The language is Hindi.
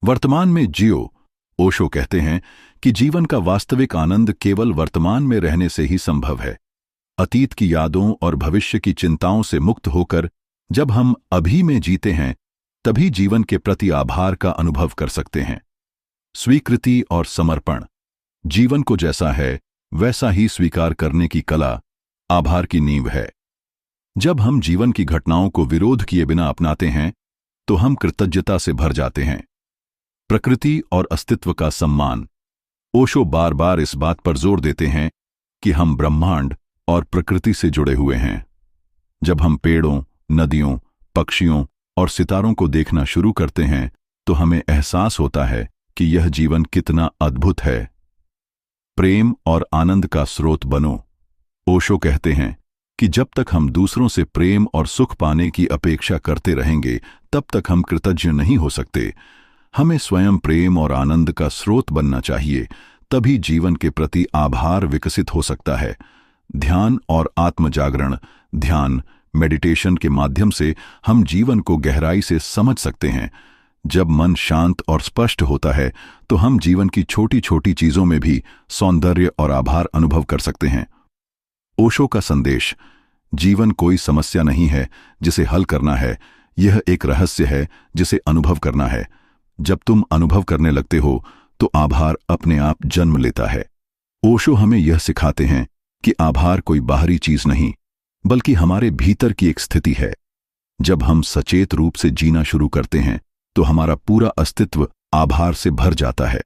वर्तमान में जियो। ओशो कहते हैं कि जीवन का वास्तविक आनंद केवल वर्तमान में रहने से ही संभव है। अतीत की यादों और भविष्य की चिंताओं से मुक्त होकर जब हम अभी में जीते हैं, तभी जीवन के प्रति आभार का अनुभव कर सकते हैं। स्वीकृति और समर्पण। जीवन को जैसा है वैसा ही स्वीकार करने की कला आभार की नींव है। जब हम जीवन की घटनाओं को विरोध किए बिना अपनाते हैं, तो हम कृतज्ञता से भर जाते हैं। प्रकृति और अस्तित्व का सम्मान। ओशो बार बार इस बात पर जोर देते हैं कि हम ब्रह्मांड और प्रकृति से जुड़े हुए हैं। जब हम पेड़ों, नदियों, पक्षियों और सितारों को देखना शुरू करते हैं, तो हमें एहसास होता है कि यह जीवन कितना अद्भुत है। प्रेम और आनंद का स्रोत बनो। ओशो कहते हैं कि जब तक हम दूसरों से प्रेम और सुख पाने की अपेक्षा करते रहेंगे, तब तक हम कृतज्ञ नहीं हो सकते। हमें स्वयं प्रेम और आनंद का स्रोत बनना चाहिए, तभी जीवन के प्रति आभार विकसित हो सकता है। ध्यान और आत्मजागरण। ध्यान, मेडिटेशन के माध्यम से हम जीवन को गहराई से समझ सकते हैं। जब मन शांत और स्पष्ट होता है, तो हम जीवन की छोटी छोटी चीजों में भी सौंदर्य और आभार अनुभव कर सकते हैं। ओशो का संदेश। जीवन कोई समस्या नहीं है जिसे हल करना है, यह एक रहस्य है जिसे अनुभव करना है। जब तुम अनुभव करने लगते हो, तो आभार अपने आप जन्म लेता है। ओशो हमें यह सिखाते हैं कि आभार कोई बाहरी चीज नहीं, बल्कि हमारे भीतर की एक स्थिति है। जब हम सचेत रूप से जीना शुरू करते हैं, तो हमारा पूरा अस्तित्व आभार से भर जाता है।